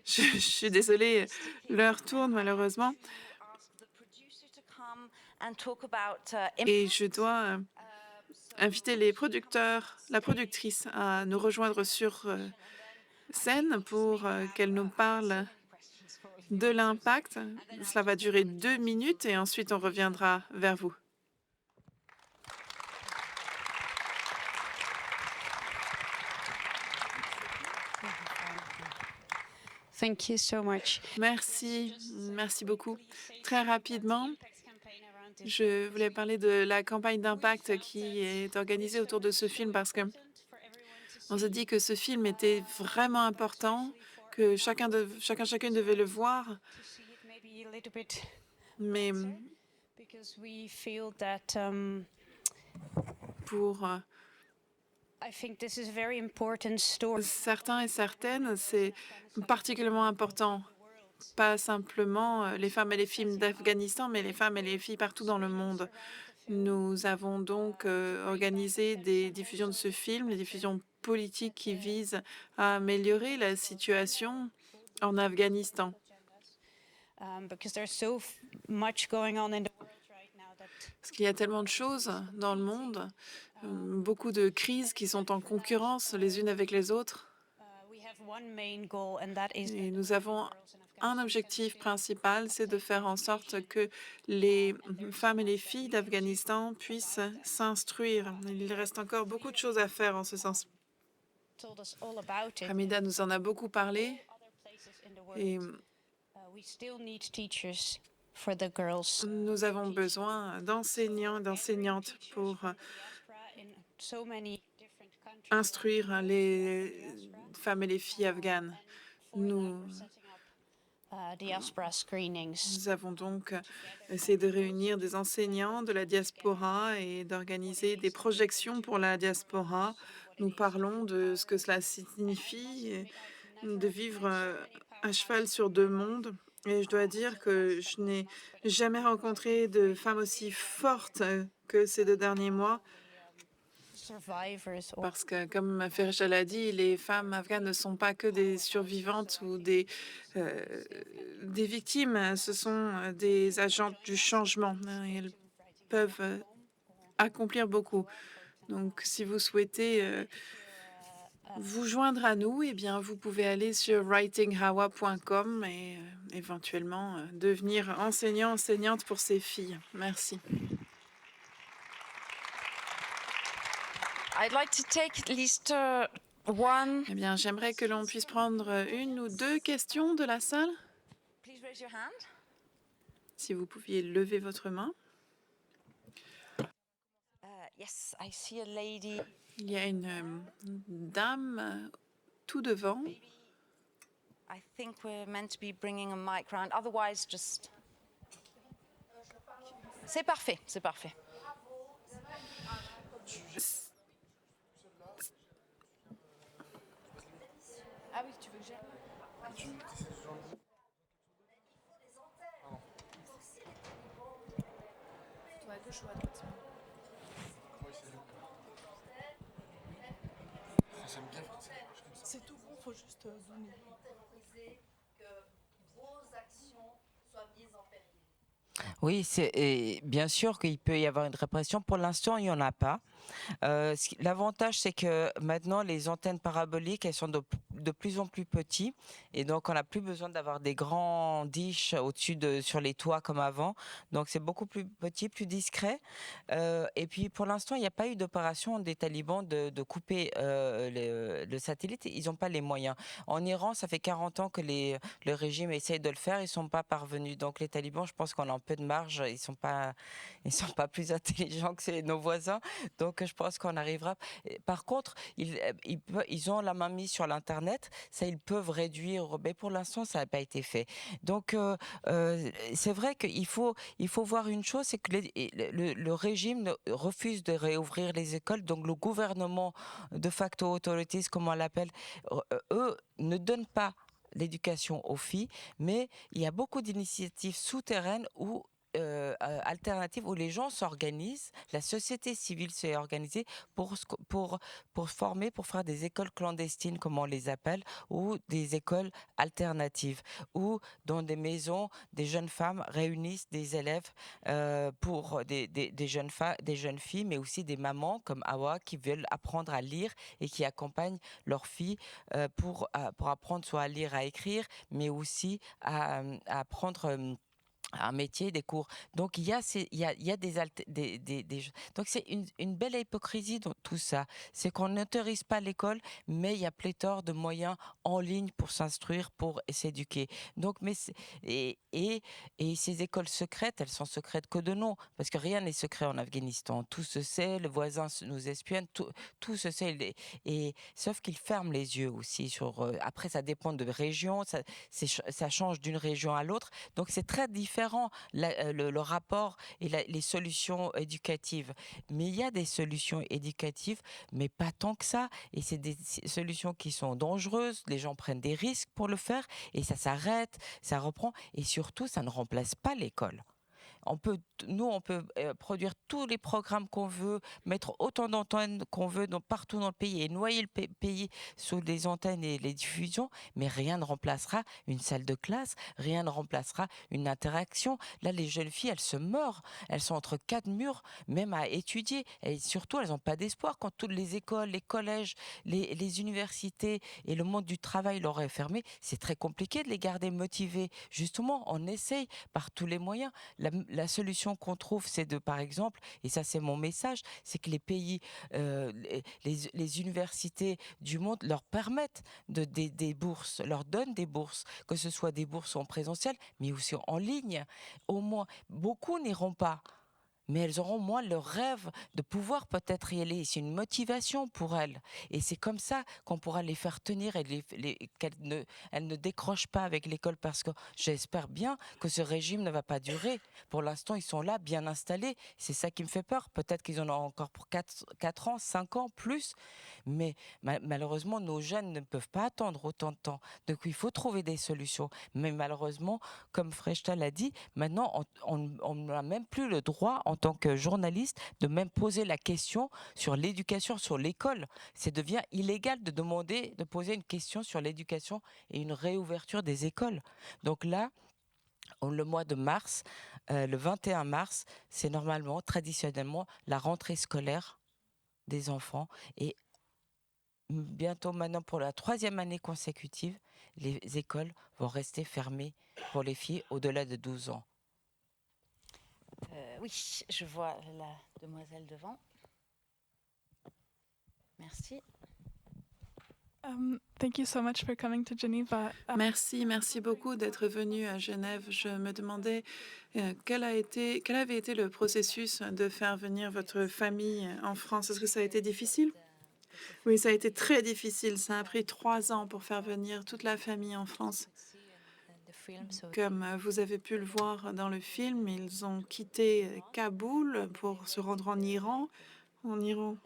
Je suis désolée, l'heure tourne malheureusement. Et je dois inviter les producteurs, la productrice à nous rejoindre sur scène pour qu'elle nous parle de l'impact. Cela va durer 2 minutes et ensuite on reviendra vers vous. Thank you so much. Merci, merci beaucoup. Très rapidement, je voulais parler de la campagne d'impact qui est organisée autour de ce film parce que on se dit que ce film était vraiment important, que chacune devait le voir. Mais pour certains et certaines, c'est particulièrement important. Pas simplement les femmes et les filles d'Afghanistan, mais les femmes et les filles partout dans le monde. Nous avons donc organisé des diffusions de ce film, des diffusions politiques qui visent à améliorer la situation en Afghanistan. Parce qu'il y a tellement de choses dans le monde, beaucoup de crises qui sont en concurrence les unes avec les autres. Et nous avons un objectif principal, c'est de faire en sorte que les femmes et les filles d'Afghanistan puissent s'instruire. Il reste encore beaucoup de choses à faire en ce sens. Hamida nous en a beaucoup parlé. Et nous avons besoin d'enseignants et d'enseignantes pour instruire les femmes et les filles afghanes. Nous avons donc essayé de réunir des enseignants de la diaspora et d'organiser des projections pour la diaspora. Nous parlons de ce que cela signifie de vivre à cheval sur 2 mondes. Et je dois dire que je n'ai jamais rencontré de femmes aussi fortes que ces 2 derniers mois. Parce que, comme Ferisha l'a dit, les femmes afghanes ne sont pas que des survivantes ou des victimes, ce sont des agents du changement. Elles peuvent accomplir beaucoup. Donc, si vous souhaitez vous joindre à nous, eh bien, vous pouvez aller sur writinghawa.com et éventuellement devenir enseignante pour ces filles. Merci. I'd like to take at least one. Eh bien, j'aimerais que l'on puisse prendre une ou deux questions de la salle. Please raise your hand. Si vous pouviez lever votre main. Yes, I see a lady. Il y a une dame tout devant. I think we're meant to be bringing a mic round. Otherwise, just. C'est parfait, c'est parfait. Ah oui, tu veux que j'aille? Toi à gauche ou à droite? C'est tout bon, faut juste zoomer. Oui, bien sûr qu'il peut y avoir une répression. Pour l'instant, il n'y en a pas. L'avantage, c'est que maintenant, les antennes paraboliques, elles sont de plus en plus petites. Et donc, on n'a plus besoin d'avoir des grands dishes au-dessus sur les toits comme avant. Donc, c'est beaucoup plus petit, plus discret. Et puis, pour l'instant, il n'y a pas eu d'opération des talibans de couper le satellite. Ils n'ont pas les moyens. En Iran, ça fait 40 ans que le régime essaye de le faire. Ils ne sont pas parvenus. Donc, les talibans, je pense qu'on a un peu de marge. Ils sont pas plus intelligents que nos voisins. Donc, je pense qu'on arrivera. Par contre, ils ont la main mise sur l'Internet. Ça, ils peuvent réduire. Mais pour l'instant, ça n'a pas été fait. Donc, c'est vrai qu'il faut voir une chose, c'est que le régime refuse de réouvrir les écoles. Donc, le gouvernement, de facto authorities, comme on l'appelle, eux ne donnent pas l'éducation aux filles, mais il y a beaucoup d'initiatives souterraines où alternatives où les gens s'organisent, la société civile s'est organisée pour former, pour faire des écoles clandestines, comme on les appelle, ou des écoles alternatives, où dans des maisons, des jeunes femmes réunissent des élèves pour des jeunes filles, mais aussi des mamans comme Awa qui veulent apprendre à lire et qui accompagnent leurs filles pour apprendre soit à lire, à écrire, mais aussi à apprendre un métier, des cours. Donc il y a donc c'est une belle hypocrisie dans tout ça. C'est qu'on n'autorise pas l'école, mais il y a pléthore de moyens en ligne pour s'instruire, pour s'éduquer. Donc et ces écoles secrètes, elles sont secrètes que de nom, parce que rien n'est secret en Afghanistan. Tout se sait, le voisin nous espionne, tout se sait. Et sauf qu'ils ferment les yeux aussi sur. Après, ça dépend de région, ça change d'une région à l'autre. Donc c'est très différent le rapport et les solutions éducatives. Mais il y a des solutions éducatives, mais pas tant que ça. Et c'est des solutions qui sont dangereuses. Les gens prennent des risques pour le faire et ça s'arrête, ça reprend. Et surtout, ça ne remplace pas l'école. On peut produire tous les programmes qu'on veut, mettre autant d'antennes qu'on veut partout dans le pays et noyer le pays sous les antennes et les diffusions, mais rien ne remplacera une salle de classe, rien ne remplacera une interaction. Là, les jeunes filles, elles se meurent, elles sont entre quatre murs, même à étudier. Et surtout, elles n'ont pas d'espoir quand toutes les écoles, les collèges, les universités et le monde du travail leur est fermé. C'est très compliqué de les garder motivés. Justement, on essaye par tous les moyens. La solution qu'on trouve, c'est par exemple, et ça c'est mon message, c'est que les pays, les universités du monde leur permettent des bourses, leur donnent des bourses, que ce soit des bourses en présentiel, mais aussi en ligne. Au moins, beaucoup n'iront pas. Mais elles auront moins le rêve de pouvoir peut-être y aller. C'est une motivation pour elles. Et c'est comme ça qu'on pourra les faire tenir et qu'elles ne décrochent pas avec l'école, parce que j'espère bien que ce régime ne va pas durer. Pour l'instant, ils sont là, bien installés. C'est ça qui me fait peur. Peut-être qu'ils en ont encore pour 4 ans, 5 ans, plus. Mais malheureusement, nos jeunes ne peuvent pas attendre autant de temps. Donc, il faut trouver des solutions. Mais malheureusement, comme Frechta l'a dit, maintenant, on n'a même plus le droit, en tant que journaliste, de même poser la question sur l'éducation, sur l'école. Ça devient illégal de poser une question sur l'éducation et une réouverture des écoles. Donc là, le mois de mars, le 21 mars, c'est normalement, traditionnellement, la rentrée scolaire des enfants. Et bientôt maintenant, pour la 3e année consécutive, les écoles vont rester fermées pour les filles au-delà de 12 ans. Oui, je vois la demoiselle devant. Merci. Thank you so much for coming to Geneva. Merci beaucoup d'être venu à Genève. Je me demandais quel avait été le processus de faire venir votre famille en France. Est-ce que ça a été difficile? Oui, ça a été très difficile. Ça a pris 3 ans pour faire venir toute la famille en France. Comme vous avez pu le voir dans le film, ils ont quitté Kaboul pour se rendre en Iran. En Iran,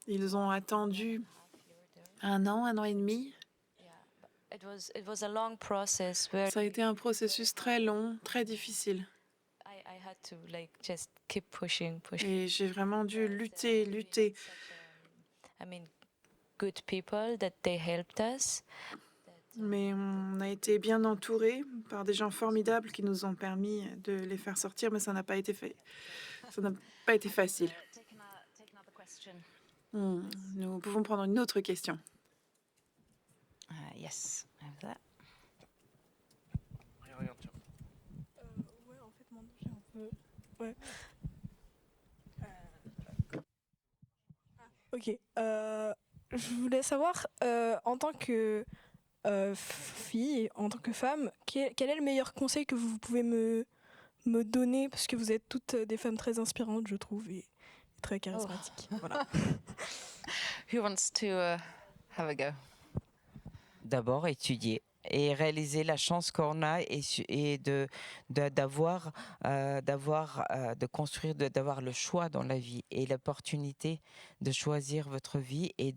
ils ont attendu 1 an et demi. It was a long process where Ça a été un processus très long, très difficile. I had to just keep pushing. Et j'ai vraiment dû lutter. I mean, good people that they helped us. Mais on a été bien entourés par des gens formidables qui nous ont permis de les faire sortir, mais ça n'a pas été fait. Ça n'a pas été facile. Take another question. Nous pouvons prendre une autre question. Yes, I have that. Ouais, en fait, mon j'ai un peu. Ouais. Ok. Je voulais savoir, en tant que fille, en tant que femme, quel est le meilleur conseil que vous pouvez me donner, parce que vous êtes toutes des femmes très inspirantes, je trouve, et très charismatiques. Voilà. Who wants to have a go? D'abord étudier et réaliser la chance qu'on a et d'avoir le choix dans la vie et l'opportunité de choisir votre vie et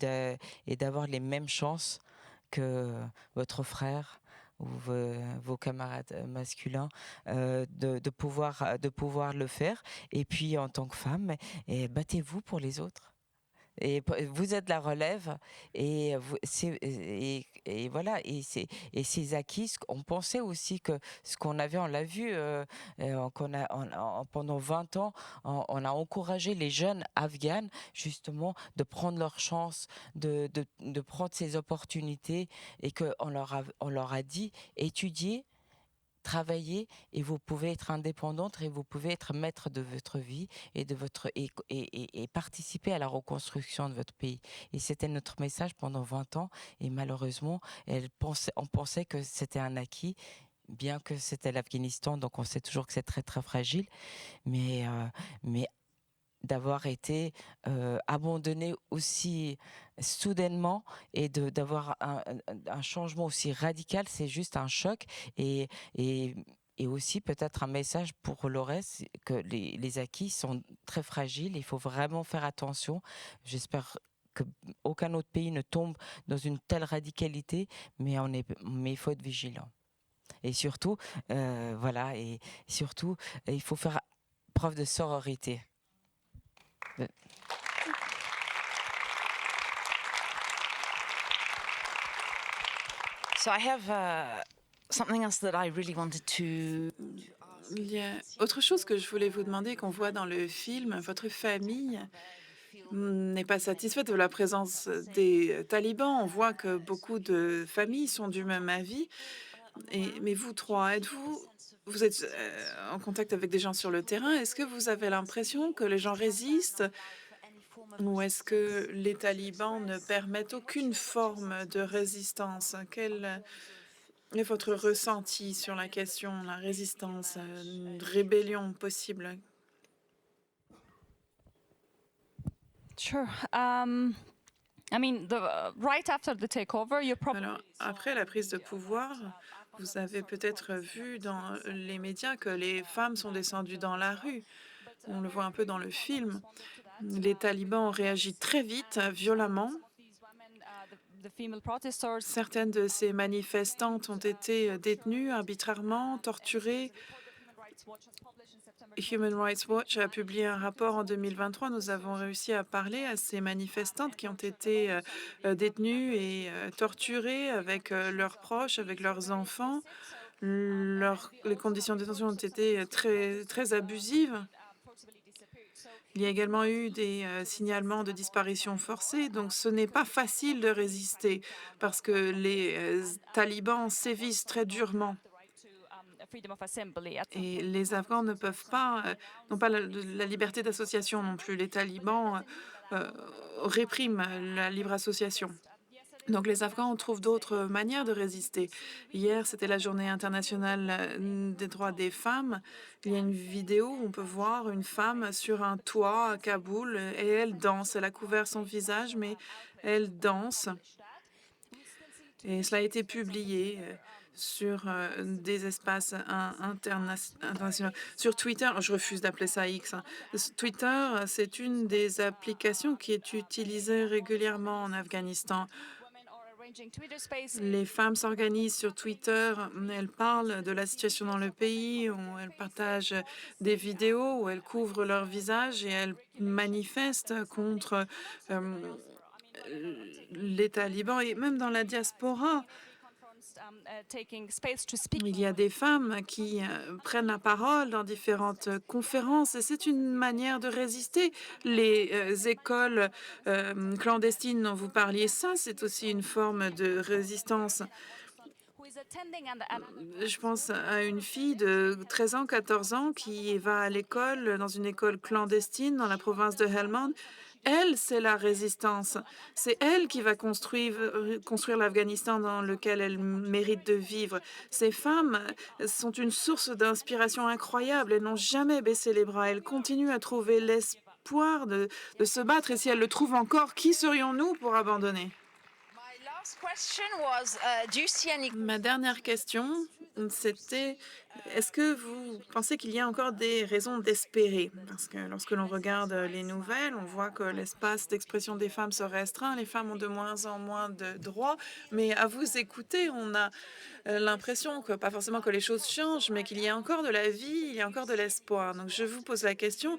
d'avoir les mêmes chances que votre frère ou vos camarades masculins, de pouvoir le faire. Et puis en tant que femme, battez-vous pour les autres. Et vous êtes la relève et voilà, et ces acquis, on pensait aussi que ce qu'on avait, on l'a vu, pendant 20 ans, on a encouragé les jeunes afghanes justement de prendre leur chance, de prendre ces opportunités, et qu'on leur a dit: étudiez, travailler, et vous pouvez être indépendante et vous pouvez être maître de votre vie et et participer à la reconstruction de votre pays. Et c'était notre message pendant 20 ans, et malheureusement, on pensait que c'était un acquis, bien que c'était l'Afghanistan, donc on sait toujours que c'est très très fragile, mais d'avoir été abandonné aussi soudainement et d'avoir un changement aussi radical, c'est juste un choc. Et aussi peut-être un message pour le reste, que les acquis sont très fragiles, il faut vraiment faire attention. J'espère qu'aucun autre pays ne tombe dans une telle radicalité, mais il faut être vigilant. Et surtout, il faut faire preuve de sororité. So I have something else that I really wanted to. Il y a autre chose que je voulais vous demander, qu'on voit dans le film. Votre famille n'est pas satisfaite de la présence des talibans. On voit que beaucoup de familles sont du même avis. Mais vous trois, vous êtes en contact avec des gens sur le terrain. Est-ce que vous avez l'impression que les gens résistent, ou est-ce que les talibans ne permettent aucune forme de résistance? Quel est votre ressenti sur la question, la résistance, une rébellion possible? Sure. I mean, right after the takeover, you probably. Alors, après la prise de pouvoir, vous avez peut-être vu dans les médias que les femmes sont descendues dans la rue. On le voit un peu dans le film. Les talibans ont réagi très vite, violemment. Certaines de ces manifestantes ont été détenues arbitrairement, torturées. Human Rights Watch a publié un rapport en 2023. Nous avons réussi à parler à ces manifestantes qui ont été détenues et torturées avec leurs proches, avec leurs enfants. Les conditions de détention ont été très, très abusives. Il y a également eu des signalements de disparition forcée, donc ce n'est pas facile de résister parce que les talibans sévissent très durement. Et les Afghans n'ont pas la liberté d'association non plus. Les talibans répriment la libre association. Donc les Afghans trouvent d'autres manières de résister. Hier, c'était la journée internationale des droits des femmes. Il y a une vidéo où on peut voir une femme sur un toit à Kaboul et elle danse. Elle a couvert son visage, mais elle danse. Et cela a été publié sur des espaces internationaux. Sur Twitter, je refuse d'appeler ça X, hein. Twitter, c'est une des applications qui est utilisée régulièrement en Afghanistan. Les femmes s'organisent sur Twitter, elles parlent de la situation dans le pays, elles partagent des vidéos où elles couvrent leur visage et elles manifestent contre les talibans. Et même dans la diaspora, il y a des femmes qui prennent la parole dans différentes conférences et c'est une manière de résister. Les écoles clandestines dont vous parliez, ça, c'est aussi une forme de résistance. Je pense à une fille de 13 ans, 14 ans qui va à l'école, dans une école clandestine dans la province de Helmand. Elle, c'est la résistance. C'est elle qui va construire l'Afghanistan dans lequel elle mérite de vivre. Ces femmes sont une source d'inspiration incroyable. Elles n'ont jamais baissé les bras. Elles continuent à trouver l'espoir de se battre. Et si elles le trouvent encore, qui serions-nous pour abandonner? Ma dernière question, c'était, est-ce que vous pensez qu'il y a encore des raisons d'espérer? Parce que lorsque l'on regarde les nouvelles, on voit que l'espace d'expression des femmes se restreint, les femmes ont de moins en moins de droits, mais à vous écouter, on a l'impression que, pas forcément que les choses changent, mais qu'il y a encore de la vie, il y a encore de l'espoir. Donc je vous pose la question,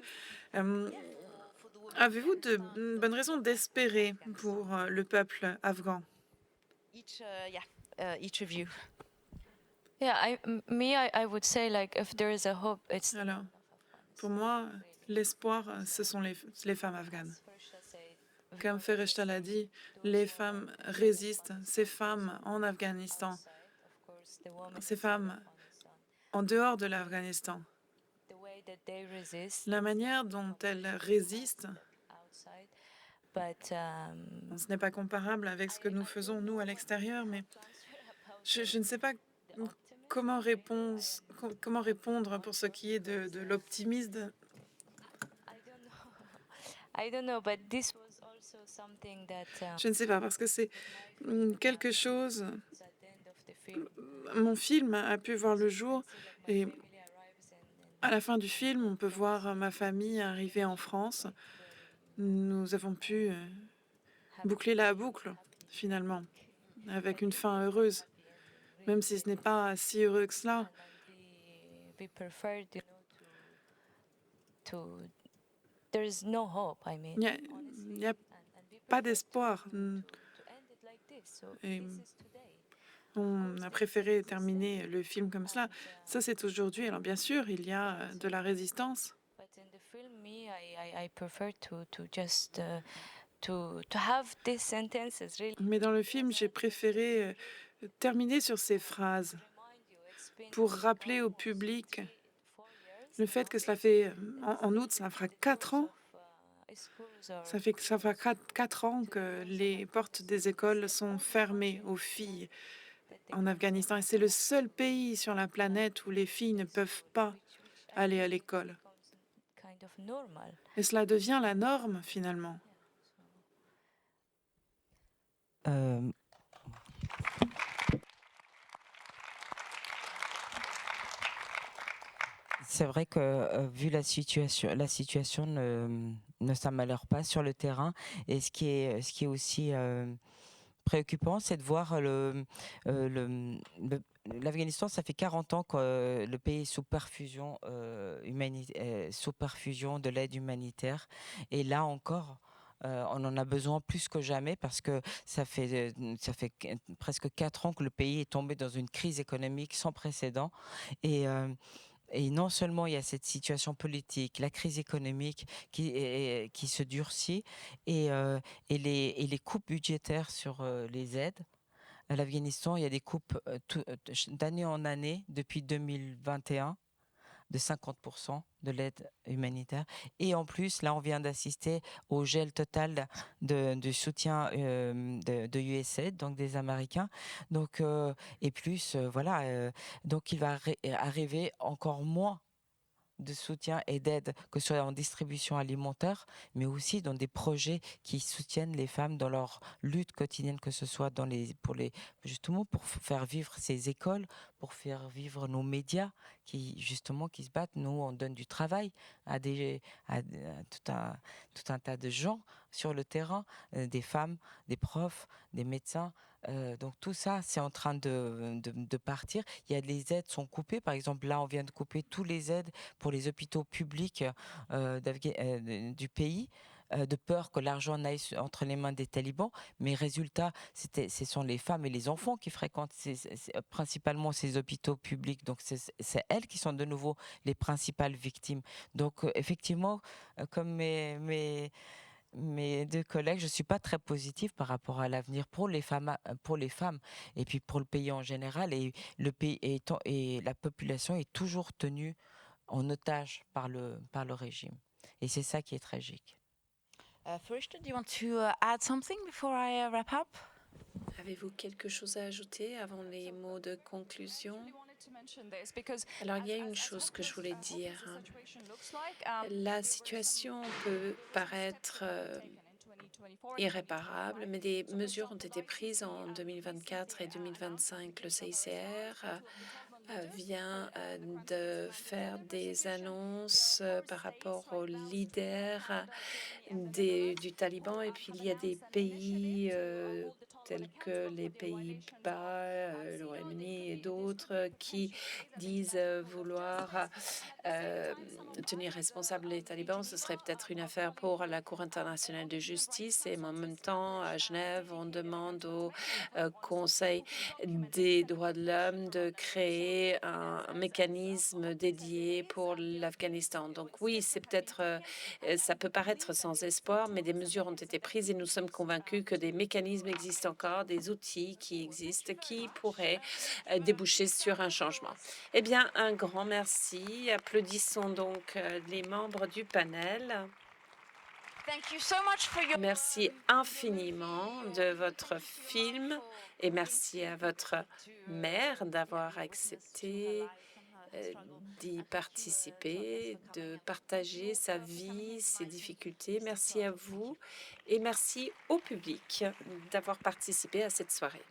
avez-vous de bonnes raisons d'espérer pour le peuple afghan? Each of you. Yeah, I would say like if there is a hope, it's Alors, pour moi, l'espoir, ce sont les femmes afghanes. Comme Fereshta l'a dit, les femmes résistent. Ces femmes en Afghanistan, ces femmes en dehors de l'Afghanistan, the way that they resist la manière dont elles résistent, outside, but ce n'est pas comparable avec ce que nous faisons, nous, à l'extérieur, mais je ne sais pas comment répondre pour ce qui est de l'optimisme. I don't know, but this was also something that Je ne sais pas, parce que c'est quelque chose. at the end of the film, Mon film a pu voir le jour et family arrives à la fin du film, on peut voir ma famille arriver en France. Nous avons pu boucler la boucle, finalement, avec une fin heureuse, même si ce n'est pas si heureux que cela. we preferred, to there is no hope. I mean, Il n'y a pas d'espoir. to end it like this. So Et this is today. on a préféré terminer le film comme cela. Ça, c'est aujourd'hui. Alors, bien sûr, il y a de la résistance. But in the film, I prefer to just to have these sentences really Mais dans le film, j'ai préféré terminer sur ces phrases remind you. It's been pour rappeler au public 4 years le fait que cela fait, en août, ça fera 4 ans. schools are Ça fera 4 ans que les portes des écoles sont fermées aux filles en Afghanistan. Et c'est le seul pays sur la planète où les filles ne peuvent pas aller à l'école. kind of normal. Et cela devient la norme, finalement. Euh, C'est vrai que vu la situation ne s'améliore pas sur le terrain. Et ce qui est aussi préoccupant, c'est de voir l'Afghanistan. Ça fait 40 ans que le pays est sous perfusion sous perfusion de l'aide humanitaire. Et là encore, on en a besoin plus que jamais parce que ça fait presque 4 ans que le pays est tombé dans une crise économique sans précédent. Et non seulement il y a cette situation politique, la crise économique qui se durcit et les coupes budgétaires sur les aides. À l'Afghanistan, il y a des coupes d'année en année depuis 2021 de 50% de l'aide humanitaire. Et en plus, là, on vient d'assister au gel total du soutien de USAID, donc des Américains. Donc, et plus, voilà, donc il va arriver encore moins de soutien et d'aide, que ce soit en distribution alimentaire, mais aussi dans des projets qui soutiennent les femmes dans leur lutte quotidienne, que ce soit justement pour faire vivre ces écoles, pour faire vivre nos médias qui se battent. Nous, on donne du travail à tout un tas de gens sur le terrain, des femmes, des profs, des médecins. Donc tout ça, c'est en train de partir. Il y a les aides sont coupées. Par exemple, là, on vient de couper toutes les aides pour les hôpitaux publics du pays, de peur que l'argent n'aille entre les mains des talibans. Mais résultat, ce sont les femmes et les enfants qui fréquentent principalement ces hôpitaux publics. Donc c'est elles qui sont de nouveau les principales victimes. Donc effectivement, comme mes deux collègues, je ne suis pas très positive par rapport à l'avenir pour les femmes et puis pour le pays en général. Et le pays et la population est toujours tenue en otage par le régime. Et c'est ça qui est tragique. Farichta, do you want to add something before I wrap up? Avez-vous quelque chose à ajouter avant les mots de conclusion? Alors, il y a une chose que je voulais dire. La situation peut paraître irréparable, mais des mesures ont été prises en 2024 et 2025. Le CICR vient de faire des annonces par rapport aux leaders du Taliban, et puis il y a des pays tels que les Pays-Bas, le Royaume-Uni et d'autres qui disent vouloir tenir responsable les talibans. Ce serait peut-être une affaire pour la Cour internationale de justice. Et en même temps, à Genève, on demande au Conseil des droits de l'homme de créer un mécanisme dédié pour l'Afghanistan. Donc oui, c'est peut-être, ça peut paraître sans espoir, mais des mesures ont été prises et nous sommes convaincus que des mécanismes existent encore, des outils qui existent, qui pourraient déboucher sur un changement. Eh bien, un grand merci. Applaudissons donc les membres du panel. Thank you so much for your... Merci infiniment de votre film et merci à votre mère d'avoir accepté d'y participer, de partager sa vie, ses difficultés. Merci à vous et merci au public d'avoir participé à cette soirée.